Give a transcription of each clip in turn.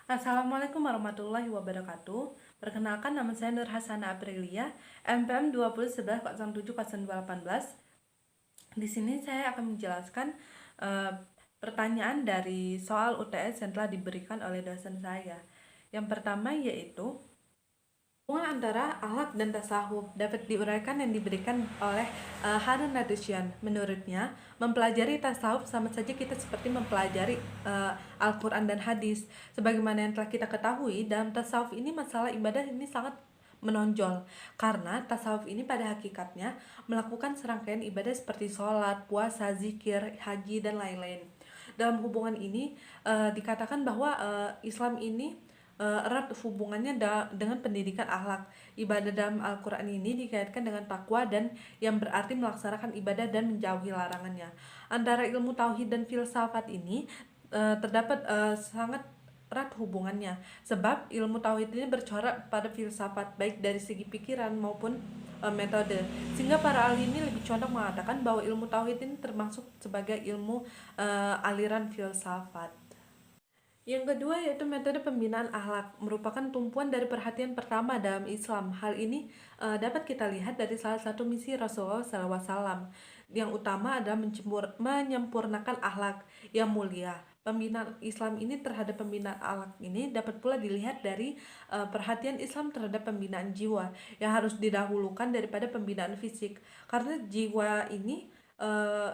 Assalamualaikum warahmatullahi wabarakatuh. Perkenalkan, nama saya Nur Hasana Aprilia, MPM 2011070218. Di sini saya akan menjelaskan pertanyaan dari soal UTS yang telah diberikan oleh dosen saya. Yang pertama yaitu hubungan antara akhlak dan tasawuf dapat diuraikan yang diberikan oleh Harun Nadisyan. Menurutnya, mempelajari tasawuf sama saja kita seperti mempelajari Al-Quran dan hadis. Sebagaimana yang telah kita ketahui, dalam tasawuf ini masalah ibadah ini sangat menonjol, karena tasawuf ini pada hakikatnya melakukan serangkaian ibadah seperti sholat, puasa, zikir, haji, dan lain-lain. Dalam hubungan ini dikatakan bahwa Islam ini erat hubungannya dengan pendidikan akhlak. Ibadah dalam Al-Quran ini dikaitkan dengan takwa dan yang berarti melaksanakan ibadah dan menjauhi larangannya. Antara ilmu tauhid dan filsafat ini terdapat sangat erat hubungannya, sebab ilmu tauhid ini bercorak pada filsafat baik dari segi pikiran maupun metode, sehingga para ahli ini lebih condong mengatakan bahwa ilmu tauhid ini termasuk sebagai ilmu aliran filsafat. Yang kedua yaitu metode pembinaan akhlak, merupakan tumpuan dari perhatian pertama dalam Islam. Hal ini dapat kita lihat dari salah satu misi Rasulullah SAW. Yang utama adalah menyempurnakan akhlak yang mulia. Pembinaan Islam ini terhadap pembinaan akhlak ini dapat pula dilihat dari perhatian Islam terhadap pembinaan jiwa yang harus didahulukan daripada pembinaan fisik. Karena jiwa ini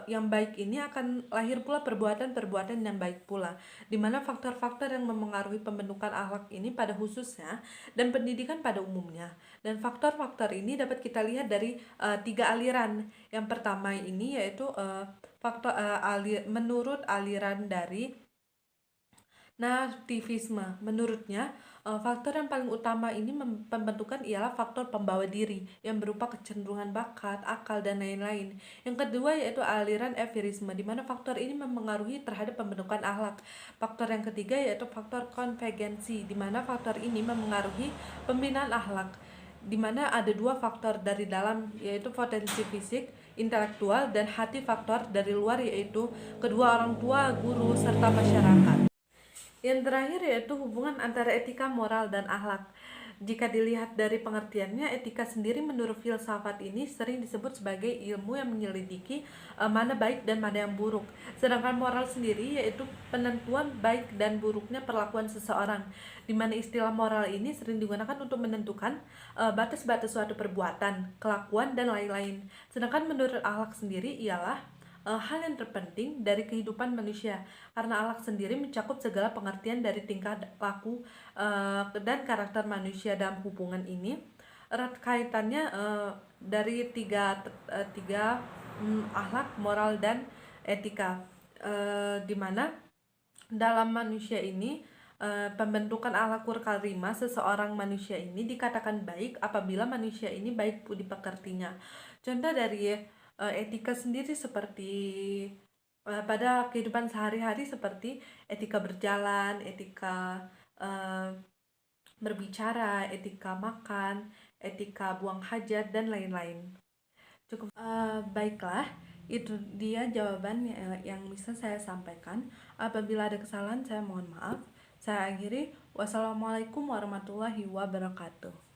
yang baik ini akan lahir pula perbuatan-perbuatan yang baik pula, di mana faktor-faktor yang memengaruhi pembentukan akhlak ini pada khususnya dan pendidikan pada umumnya. Dan faktor-faktor ini dapat kita lihat dari tiga aliran. Yang pertama ini yaitu menurut aliran dari nativisme. Menurutnya, faktor yang paling utama ini pembentukan ialah faktor pembawa diri yang berupa kecenderungan bakat, akal, dan lain-lain. Yang kedua yaitu aliran empirisme, di mana faktor ini memengaruhi terhadap pembentukan akhlak. Faktor yang ketiga yaitu faktor konvergensi, di mana faktor ini memengaruhi pembinaan akhlak, di mana ada dua faktor dari dalam yaitu potensi fisik, intelektual, dan hati faktor dari luar yaitu kedua orang tua, guru, serta masyarakat. Yang terakhir yaitu hubungan antara etika, moral, dan akhlak. Jika dilihat dari pengertiannya, etika sendiri menurut filsafat ini sering disebut sebagai ilmu yang menyelidiki mana baik dan mana yang buruk. Sedangkan moral sendiri yaitu penentuan baik dan buruknya perlakuan seseorang, di mana istilah moral ini sering digunakan untuk menentukan batas-batas suatu perbuatan, kelakuan, dan lain-lain. Sedangkan menurut akhlak sendiri ialah hal yang terpenting dari kehidupan manusia, karena akhlak sendiri mencakup segala pengertian dari tingkah laku dan karakter manusia. Dalam hubungan ini erat kaitannya dari tiga akhlak, moral, dan etika, di mana dalam manusia ini pembentukan akhlakul karimah seseorang manusia ini dikatakan baik apabila manusia ini baik dipekertinya. Contoh dari etika sendiri seperti pada kehidupan sehari-hari seperti etika berjalan, etika berbicara, etika makan, etika buang hajat, dan lain-lain. Cukup baiklah, itu dia jawaban yang bisa saya sampaikan. Apabila ada kesalahan saya mohon maaf. Saya akhiri. Wassalamualaikum warahmatullahi wabarakatuh.